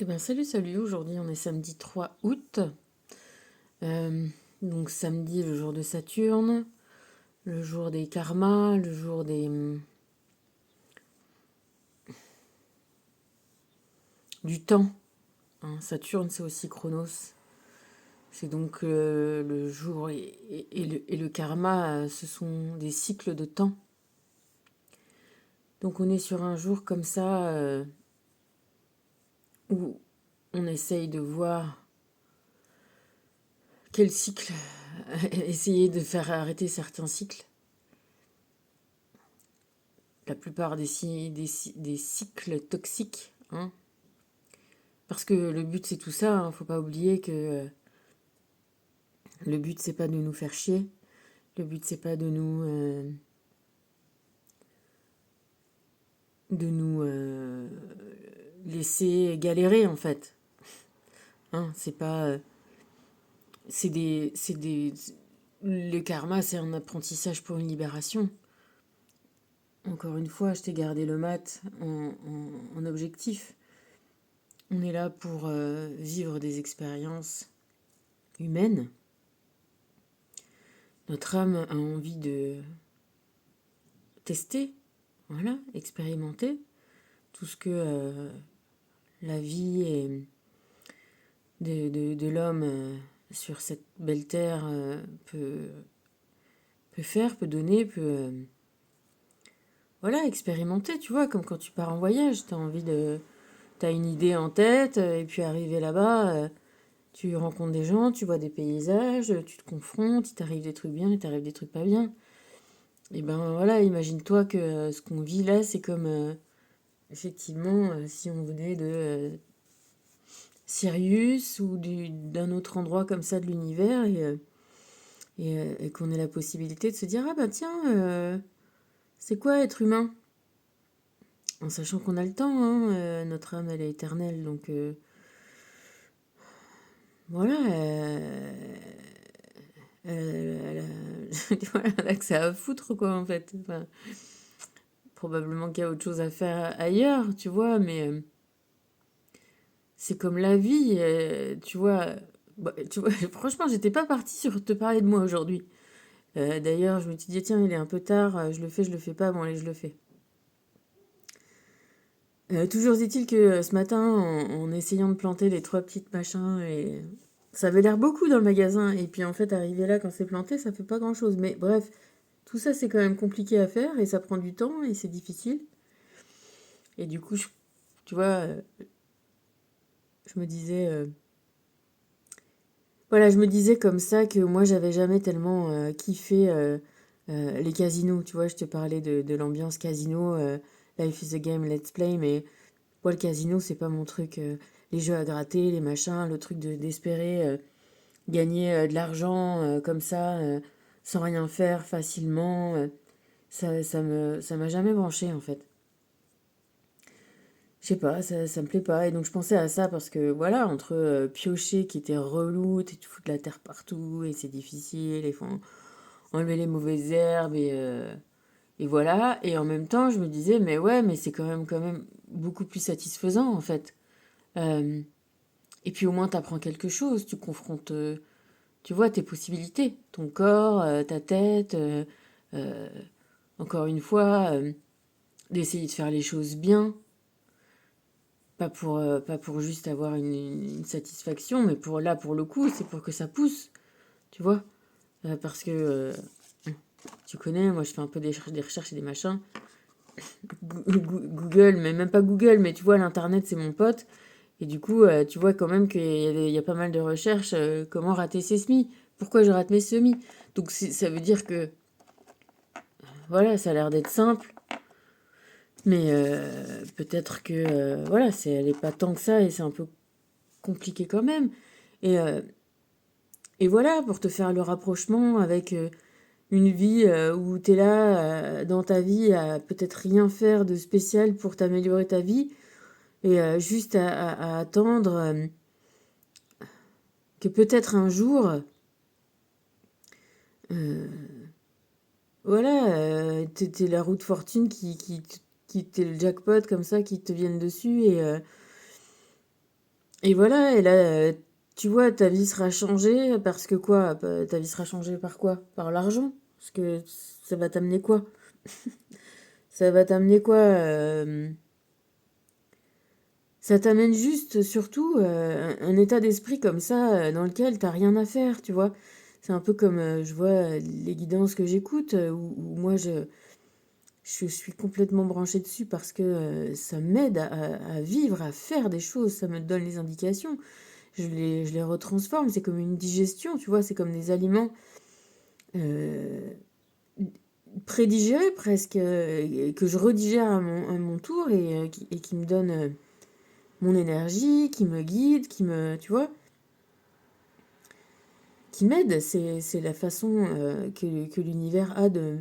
Eh ben salut, aujourd'hui on est samedi 3 août. Euh, donc samedi, le jour de Saturne, le jour des karmas, le jour du temps. Hein. Saturne c'est aussi Chronos. C'est donc le jour et le karma, ce sont des cycles de temps. Donc on est sur un jour comme ça où on essaye de voir quel cycle, essayer de faire arrêter certains cycles. La plupart des cycles toxiques, hein. Parce que le but c'est tout ça, hein. Faut pas oublier que le but c'est pas de nous faire chier, le but c'est pas de nous laisser galérer en fait, hein. C'est pas, c'est des, le karma c'est un apprentissage pour une libération. Encore une fois, je t'ai gardé le mat en objectif. On est là pour vivre des expériences humaines. Notre âme a envie de tester, voilà, expérimenter tout ce que la vie de l'homme sur cette belle terre peut faire, peut donner, voilà, expérimenter, tu vois, comme quand tu pars en voyage, t'as une idée en tête, et puis arrivé là-bas, tu rencontres des gens, tu vois des paysages, tu te confrontes, il t'arrive des trucs bien, il t'arrive des trucs pas bien. Et ben voilà, imagine-toi que ce qu'on vit là, c'est comme effectivement si on venait de Sirius ou d'un autre endroit comme ça de l'univers et qu'on ait la possibilité de se dire ah bah tiens, c'est quoi être humain? En sachant qu'on a le temps, hein, notre âme elle est éternelle, donc voilà, voilà, elle a que ça à foutre quoi en fait. Enfin, probablement qu'il y a autre chose à faire ailleurs, tu vois, mais c'est comme la vie, tu vois. Bah, tu vois, franchement, j'étais pas partie sur te parler de moi aujourd'hui. D'ailleurs, je me suis dit, tiens, il est un peu tard, je le fais pas, bon, allez, je le fais. Toujours est-il que ce matin, en essayant de planter les trois petites machins, et ça avait l'air beaucoup dans le magasin, et puis en fait, arrivé là, quand c'est planté, ça fait pas grand-chose. Mais bref, tout ça, c'est quand même compliqué à faire, et ça prend du temps, et c'est difficile. Et du coup, tu vois, je me disais, voilà, je me disais comme ça que moi, j'avais jamais tellement kiffé les casinos. Tu vois, je te parlais de l'ambiance casino, Life is a game, let's play, mais moi, le casino, c'est pas mon truc. Les jeux à gratter, les machins, le truc d'espérer gagner de l'argent comme ça, sans rien faire facilement, ça m'a jamais branché en fait. Je sais pas, ça me plaît pas. Et donc je pensais à ça parce que voilà, entre piocher qui était relou, tu fous de la terre partout et c'est difficile, il faut enlever les mauvaises herbes et voilà. Et en même temps, je me disais, mais ouais, mais c'est quand même beaucoup plus satisfaisant en fait. Euh, et puis au moins t'apprends quelque chose, tu confrontes, tu vois, tes possibilités, ton corps, ta tête, euh, encore une fois, d'essayer de faire les choses bien. Pas pour juste avoir une satisfaction, mais pour le coup, c'est pour que ça pousse, tu vois. Parce que, tu connais, moi je fais un peu des recherches et des machins. Google, mais même pas Google, mais tu vois, l'Internet c'est mon pote. Et du coup, tu vois quand même qu'il y a pas mal de recherches, comment rater ses semis. Pourquoi je rate mes semis? Donc ça veut dire que, voilà, ça a l'air d'être simple, mais peut-être que, voilà, elle est pas tant que ça et c'est un peu compliqué quand même. Et, euh, Et voilà, pour te faire le rapprochement avec une vie où tu es là dans ta vie à peut-être rien faire de spécial pour t'améliorer ta vie et juste à attendre que peut-être un jour, euh, voilà, t'aies la roue de fortune qui t'ait le jackpot comme ça, qui te vienne dessus Et voilà, et là, tu vois, ta vie sera changée parce que quoi? Ta vie sera changée par quoi? Par l'argent. Parce que ça va t'amener quoi? Ça va t'amener quoi? Ça t'amène juste, surtout, un état d'esprit comme ça, dans lequel t'as rien à faire, tu vois? C'est un peu comme, je vois les guidances que j'écoute, où moi je suis complètement branchée dessus parce que ça m'aide à vivre, à faire des choses, ça me donne les indications. Je les retransforme, c'est comme une digestion, tu vois, c'est comme des aliments euh, prédigérés presque, que je redigère à mon tour et qui me donnent mon énergie, qui me guide, tu vois, qui m'aide. C'est la façon que l'univers a de,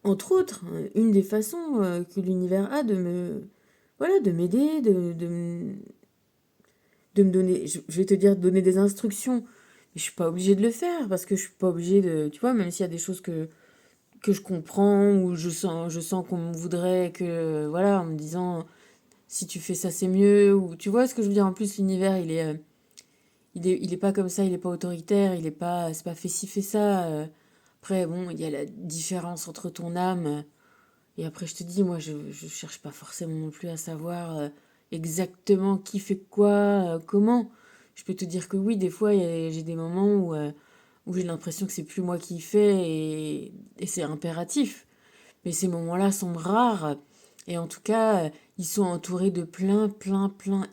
entre autres, une des façons que l'univers a de me, voilà, de m'aider, de me donner, je vais te dire, de donner des instructions. Mais je suis pas obligée de le faire parce que je suis pas obligée de, tu vois, même s'il y a des choses que je comprends ou je sens qu'on me voudrait que, voilà, en me disant, si tu fais ça, c'est mieux, ou tu vois ce que je veux dire. En plus, l'univers, il est pas comme ça, il est pas autoritaire, c'est pas fais ci, fais ça. Après, bon, il y a la différence entre ton âme. Et après, je te dis, moi, je cherche pas forcément non plus à savoir exactement qui fait quoi, comment. Je peux te dire que oui, des fois, j'ai des moments où j'ai l'impression que c'est plus moi qui fais et c'est impératif. Mais ces moments-là sont rares. Et en tout cas, ils sont entourés de plein,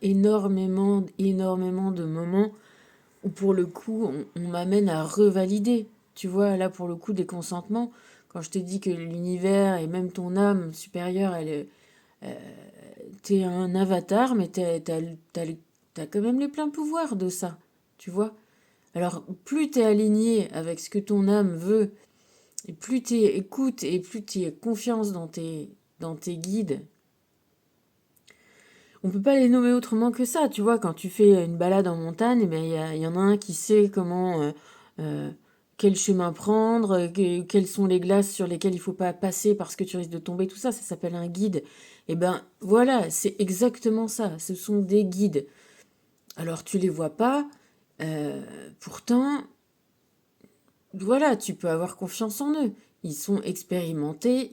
énormément de moments où pour le coup, on m'amène à revalider. Tu vois, là pour le coup, des consentements, quand je te dis que l'univers et même ton âme supérieure, t'es un avatar, mais t'as quand même les pleins pouvoirs de ça. Tu vois? Alors, plus t'es aligné avec ce que ton âme veut, et plus t'es écoute et plus t'es confiance dans tes guides. On peut pas les nommer autrement que ça, tu vois, quand tu fais une balade en montagne, eh ben, il y en a un qui sait comment, euh, quel chemin prendre, quelles sont les glaces sur lesquelles il faut pas passer parce que tu risques de tomber, tout ça, ça s'appelle un guide. Et ben voilà, c'est exactement ça, ce sont des guides. Alors tu les vois pas, pourtant, voilà, tu peux avoir confiance en eux. Ils sont expérimentés,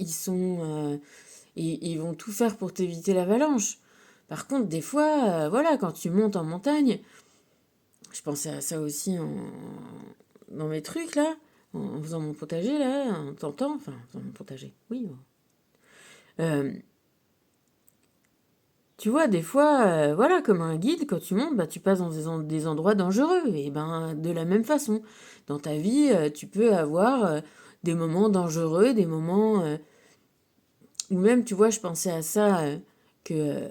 ils vont tout faire pour t'éviter l'avalanche. Par contre, des fois, voilà, quand tu montes en montagne, je pensais à ça aussi dans mes trucs là, en faisant mon potager là, en tentant, enfin, dans mon potager, oui. Euh, Tu vois, des fois, voilà, comme un guide, quand tu montes, bah, tu passes dans des endroits dangereux. Et ben, de la même façon, dans ta vie, tu peux avoir des moments dangereux, des moments où même, tu vois, je pensais à ça, que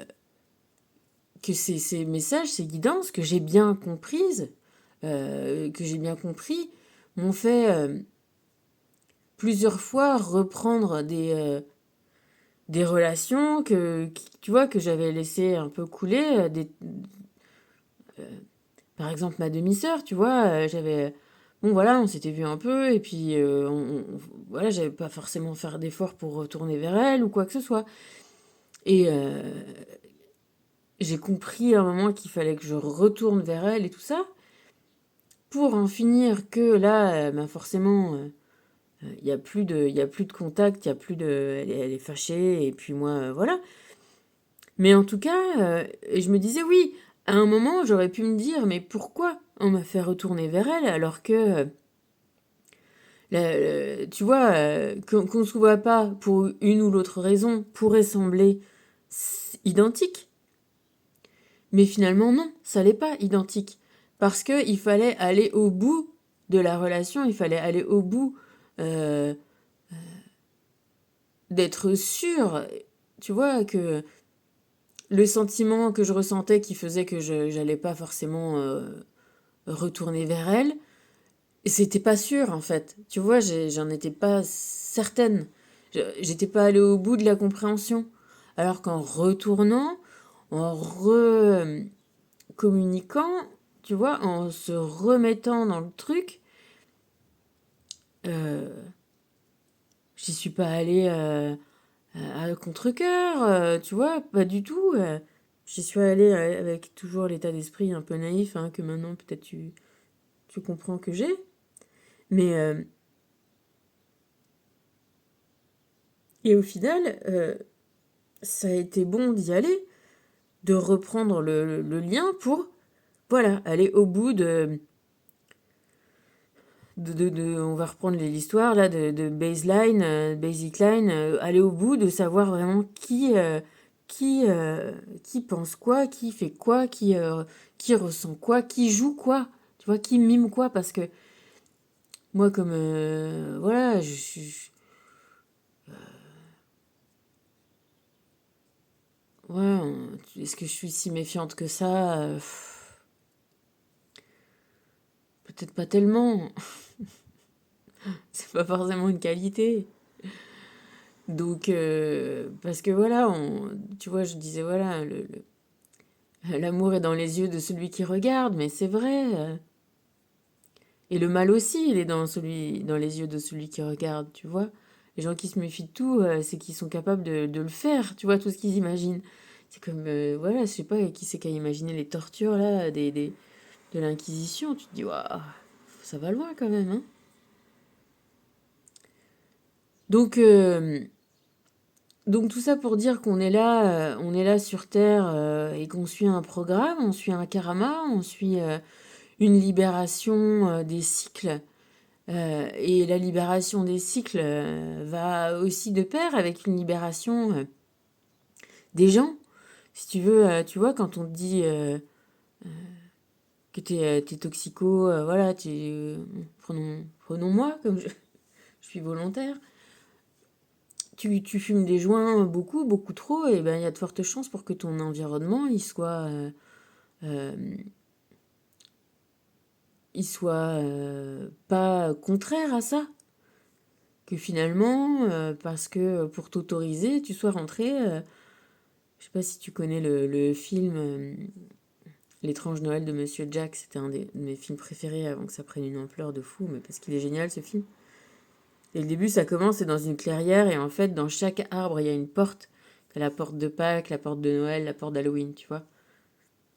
ces messages, ces guidances que j'ai bien comprises, que j'ai bien compris, m'ont fait plusieurs fois reprendre des relations tu vois, que j'avais laissé un peu couler. Par exemple, ma demi-sœur, tu vois, j'avais... Bon, voilà, on s'était vu un peu, et puis, voilà, j'avais pas forcément faire d'efforts pour retourner vers elle ou quoi que ce soit. Et j'ai compris à un moment qu'il fallait que je retourne vers elle et tout ça. Pour en finir que là, ben forcément, il y a plus de contact, il y a plus de, elle est fâchée et puis moi, voilà. Mais en tout cas, je me disais oui, à un moment, j'aurais pu me dire, mais pourquoi on m'a fait retourner vers elle alors que, tu vois, qu'on ne se voit pas pour une ou l'autre raison pourrait sembler identique, mais finalement non, ça n'est pas identique parce que il fallait aller au bout de la relation, il fallait aller au bout euh, d'être sûr, tu vois, que le sentiment que je ressentais qui faisait que je j'allais pas forcément retourner vers elle, c'était pas sûr en fait. Tu vois, j'en étais pas certaine. J'étais pas allée au bout de la compréhension. Alors qu'en retournant, en recommuniquant, tu vois, en se remettant dans le truc, euh, j'y suis pas allée à contre-cœur, tu vois, pas du tout. J'y suis allée avec toujours l'état d'esprit un peu naïf, hein, que maintenant peut-être tu comprends que j'ai. Mais, et au final, ça a été bon d'y aller, de reprendre le lien pour, voilà, aller au bout on va reprendre l'histoire là de baseline, basic line, aller au bout de savoir vraiment qui pense quoi, qui fait quoi, qui ressent quoi, qui joue quoi, tu vois, qui mime quoi, parce que moi comme voilà, ouais, est-ce que je suis si méfiante que ça? Peut-être pas tellement. C'est pas forcément une qualité. Donc, parce que voilà, tu vois, je disais, voilà, l'amour est dans les yeux de celui qui regarde, mais c'est vrai. Et le mal aussi, il est dans les yeux de celui qui regarde, tu vois. Les gens qui se méfient de tout, c'est qu'ils sont capables de le faire, tu vois, tout ce qu'ils imaginent. C'est comme, voilà, je sais pas qui c'est qui a imaginé les tortures, là, de l'Inquisition. Tu te dis, waouh, ça va loin quand même, hein. Donc, donc tout ça pour dire on est là sur Terre et qu'on suit un programme, on suit un karma, on suit une libération des cycles. Et la libération des cycles va aussi de pair avec une libération des gens. Si tu veux, tu vois, quand on te dit que t'es toxico, voilà, prenons-moi comme je suis volontaire. Tu fumes des joints beaucoup, beaucoup trop, et ben il y a de fortes chances pour que ton environnement euh, il soit pas contraire à ça. Que finalement, parce que pour t'autoriser, tu sois rentré. Je sais pas si tu connais le film L'étrange Noël de Monsieur Jack. C'était un de mes films préférés avant que ça prenne une ampleur de fou, mais parce qu'il est génial ce film. Et le début, ça commence, c'est dans une clairière, et en fait, dans chaque arbre, il y a une porte. T'as la porte de Pâques, la porte de Noël, la porte d'Halloween, tu vois.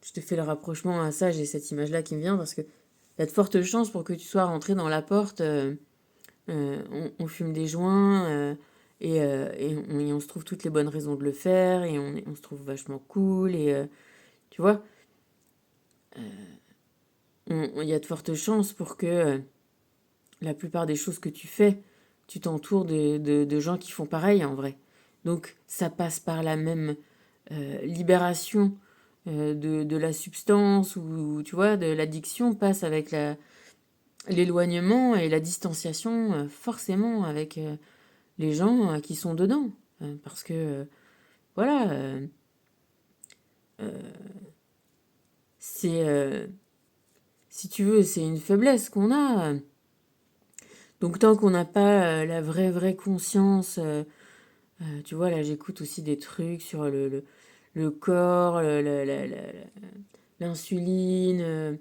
Je te fais le rapprochement à ça, j'ai cette image-là qui me vient parce que il y a de fortes chances pour que tu sois rentré dans la porte. On fume des joints et on se trouve toutes les bonnes raisons de le faire et on se trouve vachement cool et tu vois, il y a de fortes chances pour que la plupart des choses que tu fais, tu t'entoures de gens qui font pareil en vrai. Donc ça passe par la même libération de la substance ou tu vois, de l'addiction passe avec l'éloignement et la distanciation forcément avec les gens qui sont dedans. Parce que, voilà, c'est, si tu veux, c'est une faiblesse qu'on a. Donc tant qu'on n'a pas la vraie conscience, tu vois, là j'écoute aussi des trucs sur le corps, l'insuline,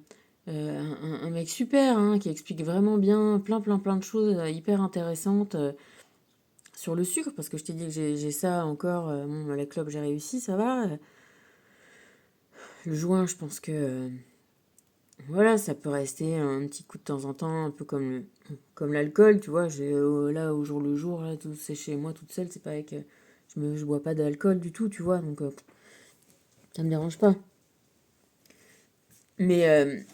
un mec super hein, qui explique vraiment bien plein de choses hyper intéressantes sur le sucre, parce que je t'ai dit que j'ai ça encore, bon, la clope j'ai réussi, ça va. Le joint, je pense que voilà, ça peut rester un petit coup de temps en temps, un peu comme l'alcool, tu vois. Là, au jour le jour, là, tout c'est chez moi toute seule, c'est pas avec. Je bois pas d'alcool du tout, tu vois, donc ça me dérange pas. Mais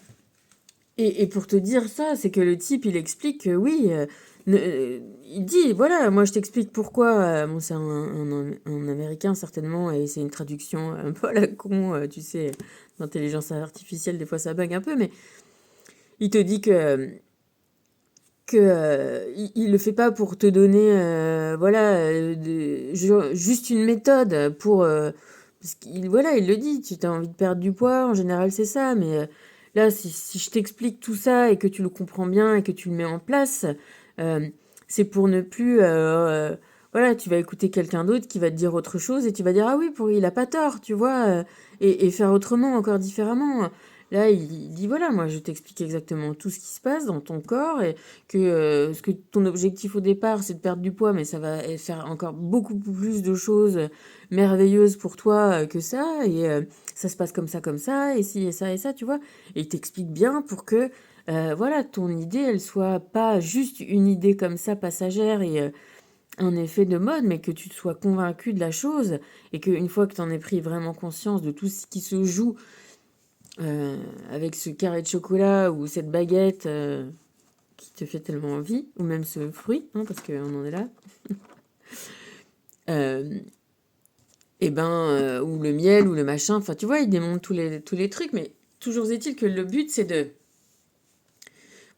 et pour te dire ça, c'est que le type, il explique que oui, il dit, voilà, moi je t'explique pourquoi. Bon, c'est un américain certainement, et c'est une traduction un peu à la con, tu sais, l'intelligence artificielle, des fois ça bug un peu, mais il te dit il le fait pas pour te donner, voilà, juste une méthode pour. Parce qu'il voilà, il le dit, tu as envie de perdre du poids, en général c'est ça, mais là, si je t'explique tout ça et que tu le comprends bien et que tu le mets en place, euh, c'est pour ne plus. Voilà, tu vas écouter quelqu'un d'autre qui va te dire autre chose et tu vas dire, ah oui, il a pas tort, tu vois, et faire autrement, encore différemment. Là, il dit, voilà, moi, je t'explique exactement tout ce qui se passe dans ton corps et que ce que ton objectif au départ, c'est de perdre du poids, mais ça va faire encore beaucoup plus de choses merveilleuses pour toi que ça. Et ça se passe comme ça, et ci, et ça, tu vois. Et il t'explique bien pour que, voilà, ton idée, elle soit pas juste une idée comme ça, passagère et un effet de mode, mais que tu sois convaincu de la chose et qu'une fois que tu en aies pris vraiment conscience de tout ce qui se joue avec ce carré de chocolat ou cette baguette qui te fait tellement envie, ou même ce fruit, hein, parce qu'on en est là, et ou le miel, ou le machin, enfin tu vois, il démontre tous les trucs, mais toujours est-il que le but c'est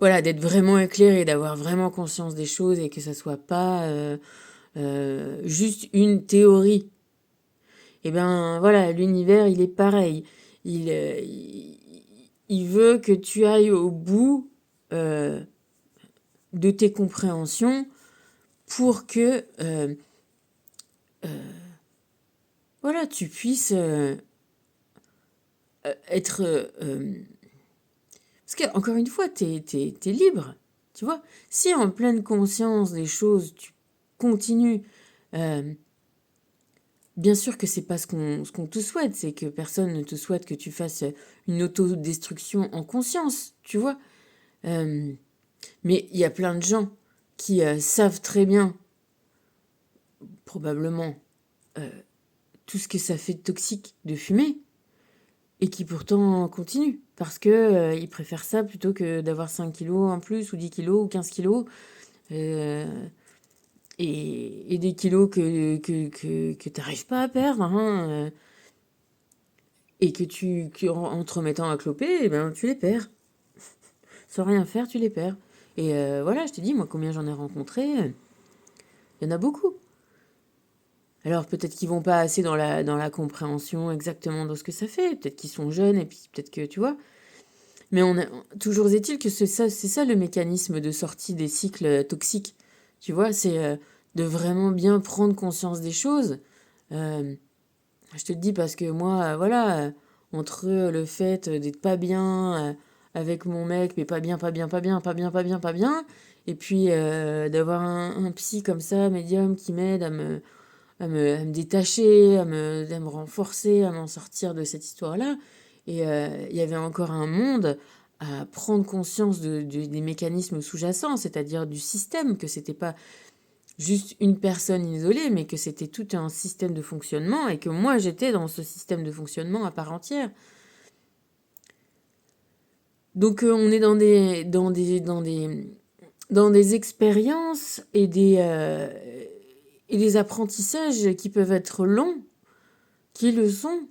voilà, d'être vraiment éclairé, d'avoir vraiment conscience des choses et que ça soit pas juste une théorie. Et voilà, l'univers il est pareil. Il veut que tu ailles au bout de tes compréhensions pour que voilà, tu puisses être... parce que, encore une fois, t'es libre, tu vois. Si en pleine conscience des choses, tu continues... bien sûr que c'est pas ce qu'on te souhaite, c'est que personne ne te souhaite que tu fasses une autodestruction en conscience, tu vois. Mais il y a plein de gens qui savent très bien, probablement, tout ce que ça fait de toxique de fumer, et qui pourtant continuent, parce que ils préfèrent ça plutôt que d'avoir 5 kilos en plus, ou 10 kilos, ou 15 kilos, euh, et des kilos que t'arrives pas à perdre, hein, et en te remettant à cloper, eh ben, tu les perds. Sans rien faire, tu les perds. Et voilà, je te dis, moi, combien j'en ai rencontré, il y en a beaucoup. Alors peut-être qu'ils vont pas assez dans la compréhension exactement de ce que ça fait, peut-être qu'ils sont jeunes, et puis peut-être que, tu vois. Mais toujours est-il que c'est ça le mécanisme de sortie des cycles toxiques. Tu vois, c'est de vraiment bien prendre conscience des choses. Euh, je te le dis parce que moi, voilà, entre le fait d'être pas bien avec mon mec, mais pas bien, pas bien, pas bien, pas bien, pas bien, pas bien, et puis d'avoir un psy comme ça, médium, qui m'aide à me détacher, à me renforcer, à m'en sortir de cette histoire-là. Et il y avait encore un monde à prendre conscience des mécanismes sous-jacents, c'est-à-dire du système, que c'était pas juste une personne isolée, mais que c'était tout un système de fonctionnement et que moi j'étais dans ce système de fonctionnement à part entière. Donc on est dans des expériences et des apprentissages qui peuvent être longs, qui le sont,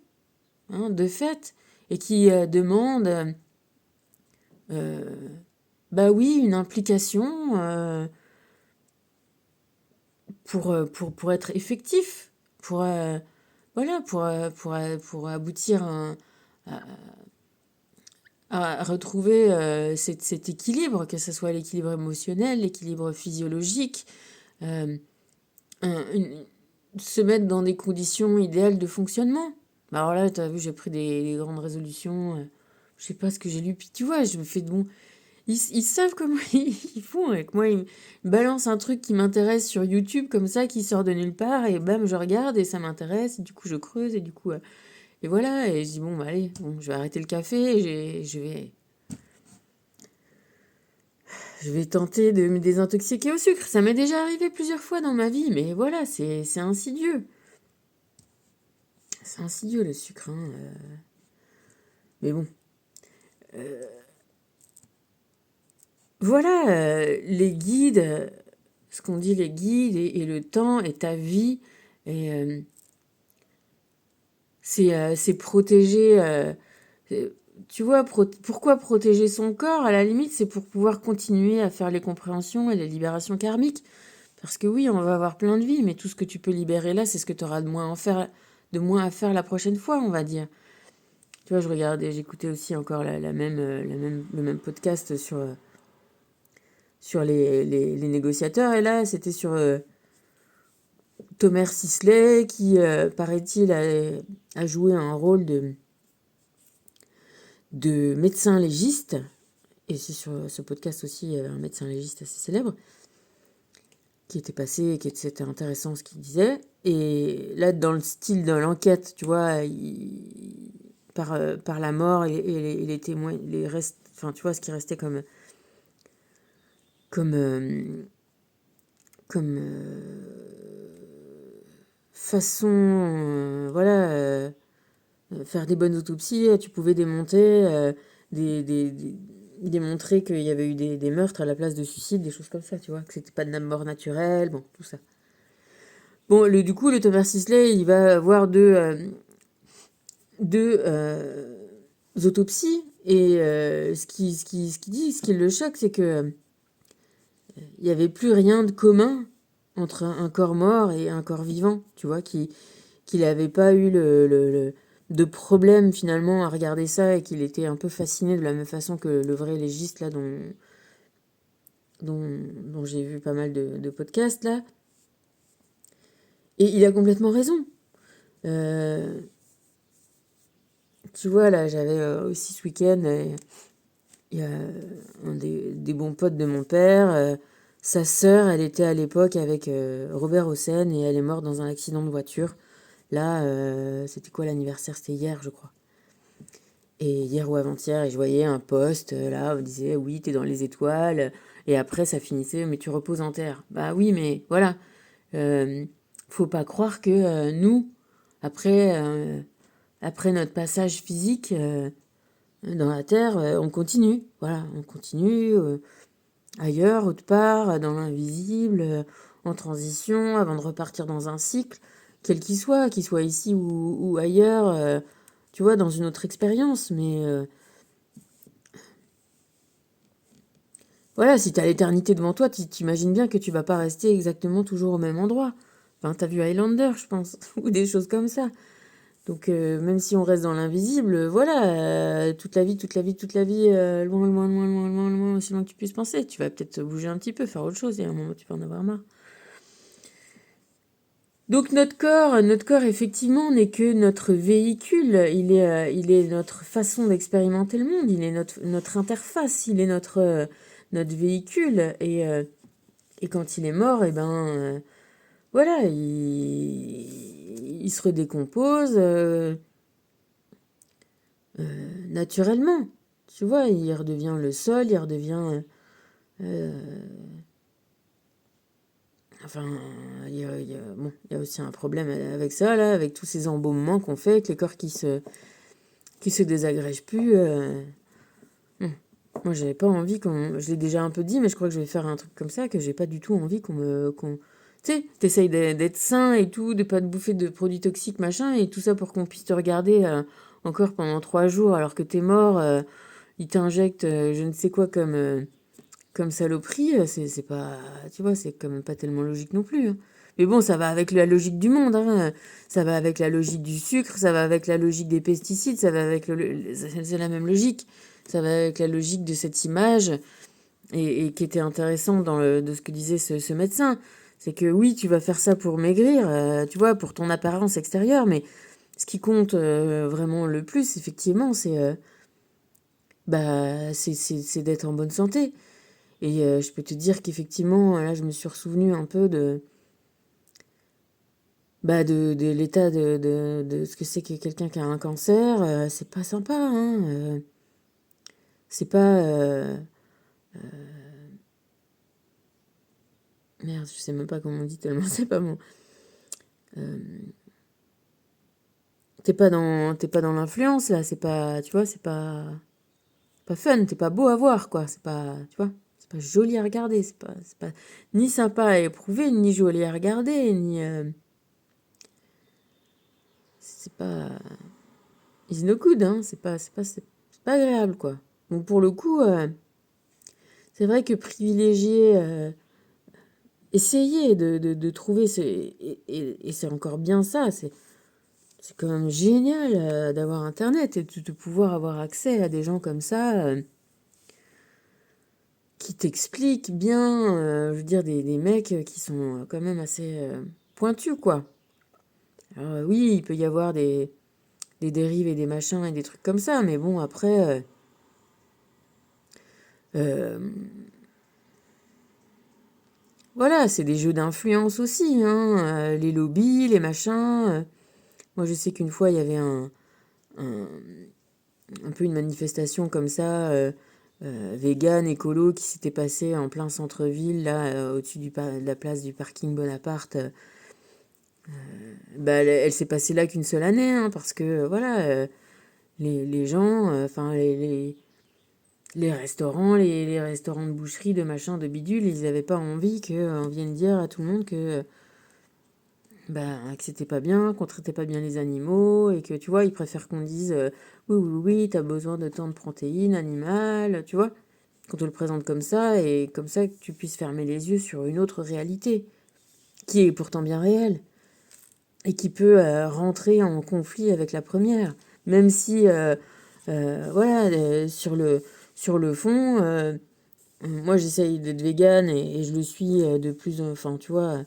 hein, de fait, et qui demandent, bah oui, une implication pour être effectif, pour, voilà, pour aboutir à retrouver cet équilibre, que ce soit l'équilibre émotionnel, l'équilibre physiologique, euh, une, se mettre dans des conditions idéales de fonctionnement. Bah alors là, tu as vu, j'ai pris des grandes résolutions. Je sais pas ce que j'ai lu. Puis tu vois, je me fais bon. Ils savent comment ils font avec moi. Ils me balancent un truc qui m'intéresse sur YouTube comme ça, qui sort de nulle part. Et bam, je regarde et ça m'intéresse. Et du coup, je creuse. Et du coup, et voilà. Et je dis, bon, bah allez, bon, je vais arrêter le café. Et je vais tenter de me désintoxiquer au sucre. Ça m'est déjà arrivé plusieurs fois dans ma vie. Mais voilà, c'est insidieux. C'est insidieux le sucre, hein. Mais bon. Voilà, les guides, ce qu'on dit les guides et le temps et ta vie. Et c'est protéger. Tu vois, pourquoi protéger son corps? À la limite, c'est pour pouvoir continuer à faire les compréhensions et les libérations karmiques. Parce que oui, on va avoir plein de vies, mais tout ce que tu peux libérer là, c'est ce que tu auras de moins à faire la prochaine fois, on va dire. Tu vois, j'écoutais aussi encore le même podcast sur les négociateurs. Et là, c'était sur Thomas Sisley qui, paraît-il, a joué un rôle de médecins légistes, et c'est sur ce podcast aussi, il y avait un médecin légiste assez célèbre, qui était passé et qui c'était intéressant ce qu'il disait. Et là, dans le style de l'enquête, tu vois, par la mort et les témoins, les restes, enfin, tu vois, ce qui restait comme, comme façon, faire des bonnes autopsies, tu pouvais démontrer qu'il y avait eu des meurtres à la place de suicides, des choses comme ça, tu vois, que c'était pas de la mort naturelle, bon, tout ça. Bon, du coup, le Thomas Sisley, il va avoir deux autopsies, et ce qui le choque, c'est que il n'y avait plus rien de commun entre un corps mort et un corps vivant, tu vois, qu'il n'avait pas eu de problème finalement à regarder ça, et qu'il était un peu fasciné de la même façon que le vrai légiste là dont j'ai vu pas mal de podcasts là. Et il a complètement raison. Tu vois, là, j'avais aussi ce week-end, il y a un des bons potes de mon père. Sa sœur, elle était à l'époque avec Robert Hossein, et elle est morte dans un accident de voiture. Là, c'était quoi l'anniversaire? C'était hier, je crois. Et hier ou avant-hier, et je voyais un post, là, on disait, oui, t'es dans les étoiles. Et après, ça finissait, mais tu reposes en terre. Bah oui, mais voilà. Faut pas croire que nous, après, après notre passage physique dans la Terre, on continue. Voilà, on continue ailleurs, autre part, dans l'invisible, en transition, avant de repartir dans un cycle, quel qu'il soit ici ou ailleurs, tu vois, dans une autre expérience. Mais voilà, si t'as l'éternité devant toi, t'imagines bien que tu vas pas rester exactement toujours au même endroit. Enfin, t'as vu Highlander, je pense, ou des choses comme ça. Donc, même si on reste dans l'invisible, voilà, toute la vie, loin, loin, loin, loin, loin, loin, aussi loin que tu puisses penser. Tu vas peut-être bouger un petit peu, faire autre chose, et à un moment, tu peux en avoir marre. Donc, notre corps, effectivement, n'est que notre véhicule. Il est notre façon d'expérimenter le monde. Il est notre interface. Il est notre véhicule. Et quand il est mort, eh ben, voilà, il se redécompose. Naturellement. Tu vois, il redevient le sol, il redevient... enfin, bon, il y a aussi un problème avec ça, là, avec tous ces embaumements qu'on fait, avec les corps qui se désagrègent plus. Moi, j'avais pas envie qu'on... Je l'ai déjà un peu dit, mais je crois que je vais faire un truc comme ça, que j'ai pas du tout envie tu sais, t'essayes d'être sain et tout, de pas te bouffer de produits toxiques, machin, et tout ça pour qu'on puisse te regarder encore pendant 3 jours alors que t'es mort. Ils t'injectent je ne sais quoi comme saloperie, c'est pas, tu vois, c'est quand même pas tellement logique non plus, hein. Mais bon, ça va avec la logique du monde, hein. Ça va avec la logique du sucre, ça va avec la logique des pesticides, ça va avec c'est la même logique. Ça va avec la logique de cette image, et qui était intéressant de ce que disait ce médecin. C'est que oui, tu vas faire ça pour maigrir, tu vois, pour ton apparence extérieure, mais ce qui compte vraiment le plus, effectivement, c'est d'être en bonne santé. Et je peux te dire qu'effectivement, là, je me suis ressouvenu un peu de l'état de ce que c'est que quelqu'un qui a un cancer. C'est pas sympa, hein. C'est pas... merde, je sais même pas comment on dit tellement c'est pas bon. T'es pas dans l'influence, là. C'est pas... Tu vois, c'est pas fun. T'es pas beau à voir, quoi. C'est pas... Tu vois, c'est pas joli à regarder. C'est pas ni sympa à éprouver, ni joli à regarder, ni... c'est pas... Is no good, hein. C'est pas agréable, quoi. Donc pour le coup, c'est vrai que privilégier, essayer de trouver et c'est encore bien ça, c'est quand même génial d'avoir Internet et de pouvoir avoir accès à des gens comme ça qui t'expliquent bien, je veux dire, des mecs qui sont quand même assez pointus, quoi. Alors oui, il peut y avoir des des dérives et des machins et des trucs comme ça. Mais bon, après, voilà, c'est des jeux d'influence aussi, hein, les lobbies, les machins. Moi, je sais qu'une fois, il y avait un, un peu une manifestation comme ça, vegan, écolo, qui s'était passée en plein centre-ville, là, au-dessus de la place du parking Bonaparte. Bah, elle s'est passée là qu'une seule année, hein, parce que, voilà, les gens, enfin, les restaurants, les restaurants de boucherie, de machin, de bidule, ils n'avaient pas envie qu'on vienne dire à tout le monde que c'était pas bien, qu'on traitait pas bien les animaux, et que, tu vois, ils préfèrent qu'on dise oui, oui, oui, t'as besoin de tant de protéines animales, tu vois, qu'on te le présente comme ça, et comme ça que tu puisses fermer les yeux sur une autre réalité, qui est pourtant bien réelle, et qui peut rentrer en conflit avec la première, même si, voilà, sur le fond, moi j'essaye d'être végane, et je le suis de plus, enfin, tu vois,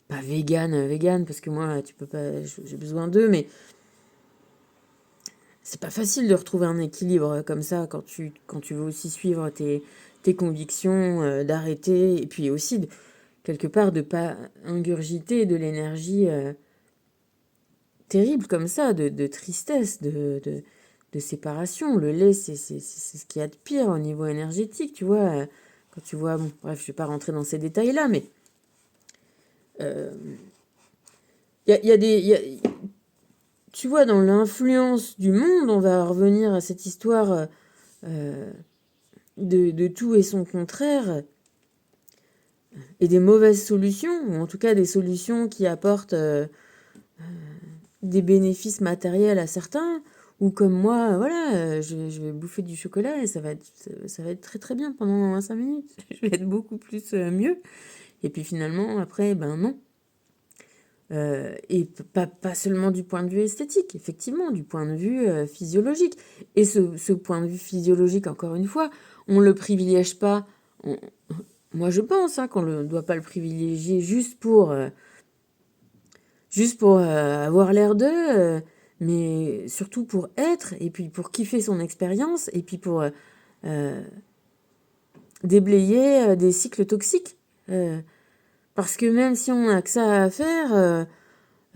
pas végane, parce que moi, tu peux pas, j'ai besoin d'eux, mais c'est pas facile de retrouver un équilibre comme ça quand tu veux aussi suivre tes convictions, d'arrêter, et puis aussi, quelque part, de pas ingurgiter de l'énergie terrible comme ça, de tristesse, de séparation. Le lait, c'est ce qu'il y a de pire au niveau énergétique, tu vois. Quand tu vois, bon, bref, je vais pas rentrer dans ces détails-là, mais il y a tu vois, dans l'influence du monde, on va revenir à cette histoire de tout et son contraire, et des mauvaises solutions, ou en tout cas des solutions qui apportent des bénéfices matériels à certains, ou comme moi, voilà, je vais bouffer du chocolat et ça va être très très bien pendant 5 minutes. Je vais être beaucoup plus mieux. Et puis finalement, après, ben non. Et pas seulement du point de vue esthétique, effectivement, du point de vue physiologique. Et ce point de vue physiologique, encore une fois, on ne le privilège pas. Moi, je pense qu'on ne doit pas le privilégier juste pour avoir l'air d'eux, mais surtout pour être, et puis pour kiffer son expérience, et puis pour déblayer des cycles toxiques. Parce que même si on n'a que ça à faire,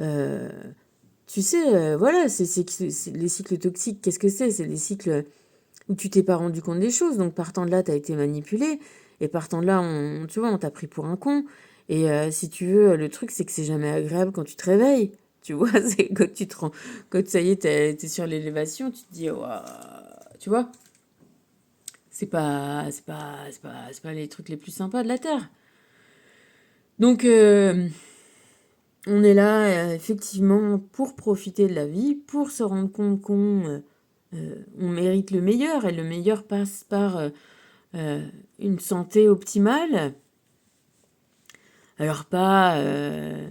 euh, tu sais, voilà, les cycles toxiques, qu'est-ce que c'est? C'est des cycles où tu t'es pas rendu compte des choses, donc partant de là, tu as été manipulé, et partant de là, tu vois, on t'a pris pour un con. Et si tu veux, le truc, c'est que c'est jamais agréable quand tu te réveilles. Tu vois, c'est quand tu te rends, quand ça y est, t'es sur l'élévation, tu te dis, waouh, tu vois, c'est pas les trucs les plus sympas de la Terre. Donc, on est là, effectivement, pour profiter de la vie, pour se rendre compte on mérite le meilleur, et le meilleur passe par une santé optimale. Alors pas le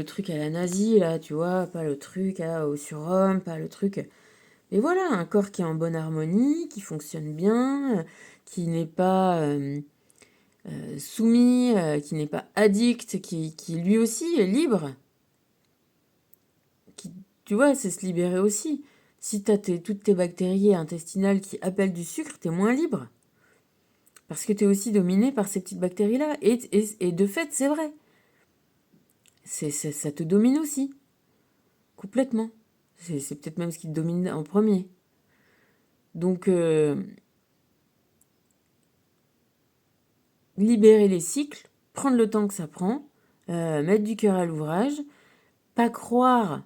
truc à la nazie, là, tu vois, pas le truc au surhomme, pas le truc... Mais voilà, un corps qui est en bonne harmonie, qui fonctionne bien, qui n'est pas soumis, qui n'est pas addict, qui lui aussi est libre. Qui, tu vois, c'est se libérer aussi. Si t'as toutes tes bactéries intestinales qui appellent du sucre, t'es moins libre. Parce que t'es aussi dominé par ces petites bactéries-là. Et de fait, c'est vrai. Ça te domine aussi. Complètement. C'est peut-être même ce qui te domine en premier. Donc, libérer les cycles, prendre le temps que ça prend, mettre du cœur à l'ouvrage, pas croire,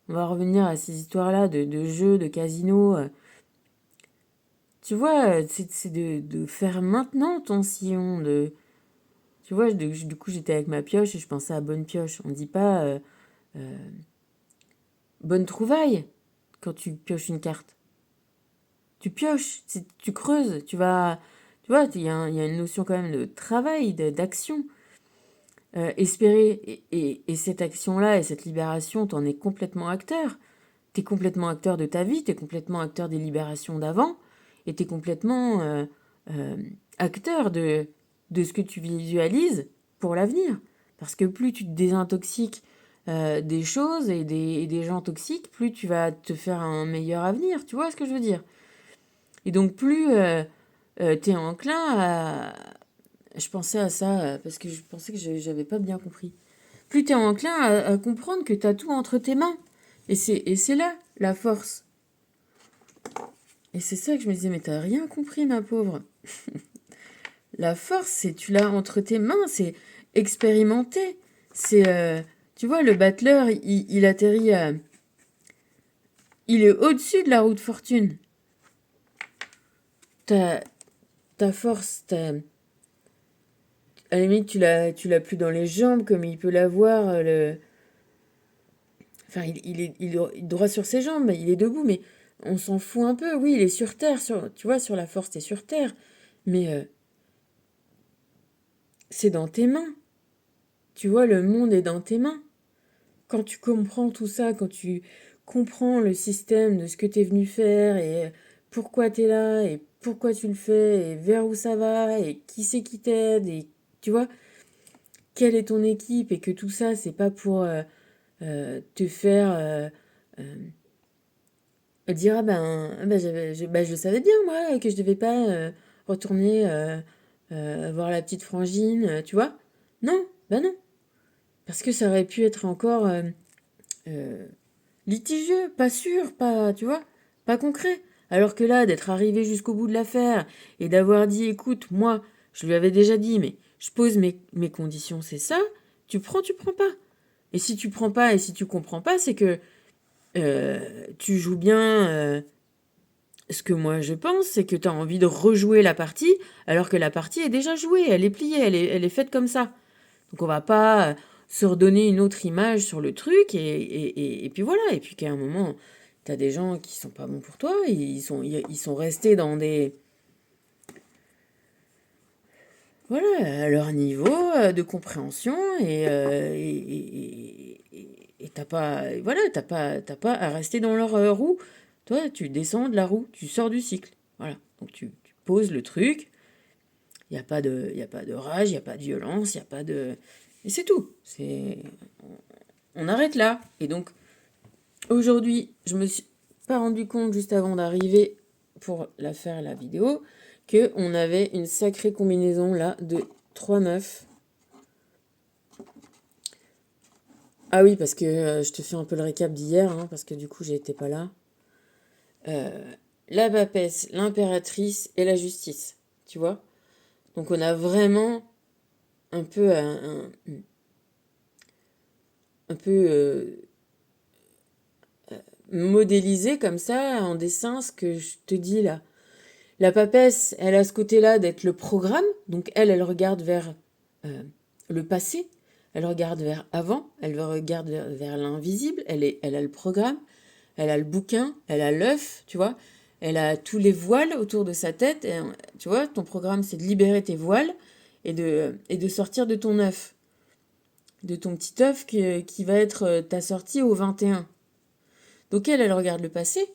on va revenir à ces histoires-là de jeux, de casinos. Tu vois, c'est de faire maintenant ton sillon. Tu vois, du coup, j'étais avec ma pioche et je pensais à bonne pioche. On dit pas bonne trouvaille quand tu pioches une carte. Tu pioches, tu creuses, tu vas... Tu vois, il y a une notion quand même de travail, d'action. Espérer, et cette action-là et cette libération, t'en es complètement acteur. T'es complètement acteur de ta vie, t'es complètement acteur des libérations d'avant, et t'es complètement euh, acteur de ce que tu visualises pour l'avenir. Parce que plus tu te désintoxiques des choses et des gens toxiques, plus tu vas te faire un meilleur avenir. Tu vois ce que je veux dire? Et donc, plus tu es enclin à... Je pensais à ça parce que je pensais que j'avais pas bien compris. Plus tu es enclin à comprendre que tu as tout entre tes mains. Et c'est là la force. Et c'est ça que je me disais, mais t'as rien compris, ma pauvre. La force, c'est tu l'as entre tes mains, c'est expérimenté. C'est, tu vois, le battleur, il atterrit il est au-dessus de la roue de fortune. Ta, ta force, à la limite, tu l'as plus dans les jambes comme il peut l'avoir. Enfin, il est droit sur ses jambes, mais il est debout, mais on s'en fout un peu. Oui, il est sur terre, tu vois, sur la force, t'es sur terre. Mais c'est dans tes mains. Tu vois, le monde est dans tes mains. Quand tu comprends tout ça, quand tu comprends le système de ce que tu es venu faire et pourquoi tu es là et pourquoi tu le fais et vers où ça va et qui c'est qui t'aide et tu vois, quelle est ton équipe et que tout ça, c'est pas pour te faire dire je le savais bien moi que je devais pas retourner voir la petite frangine, tu vois. Non, bah non. Parce que ça aurait pu être encore euh, litigieux, pas sûr, pas, tu vois, pas concret. Alors que là, d'être arrivé jusqu'au bout de l'affaire et d'avoir dit, écoute, moi, je lui avais déjà dit, mais je pose mes conditions, c'est ça, tu prends pas. Et si tu prends pas et si tu comprends pas, c'est que tu joues bien. Ce que moi je pense, c'est que tu as envie de rejouer la partie, alors que la partie est déjà jouée, elle est pliée, elle est faite comme ça. Donc on va pas se redonner une autre image sur le truc et puis voilà. Et puis qu'à un moment, t'as des gens qui sont pas bons pour toi, ils sont restés dans des... Voilà, à leur niveau de compréhension et t'as pas... Voilà, t'as pas à rester dans leur roue. Toi, tu descends de la roue, tu sors du cycle. Voilà, donc tu poses le truc, il y a pas de rage, il n'y a pas de violence, il n'y a pas de... Et c'est tout. On arrête là. Et donc, aujourd'hui, je me suis pas rendu compte juste avant d'arriver pour faire la vidéo que on avait une sacrée combinaison là de 3 meufs. Ah oui, parce que je te fais un peu le récap d'hier, hein, parce que du coup, j'étais pas là. La papesse, l'impératrice et la justice. Tu vois? Donc, on a vraiment un peu un peu modélisé comme ça en dessin ce que je te dis là. La papesse, elle a ce côté-là d'être le programme, donc elle regarde vers le passé, elle regarde vers avant, elle regarde vers l'invisible, elle a le programme, elle a le bouquin, elle a l'œuf, tu vois, elle a tous les voiles autour de sa tête, et, tu vois, ton programme c'est de libérer tes voiles et de sortir de ton œuf, de ton petit œuf qui va être ta sortie au 21. Donc elle regarde le passé.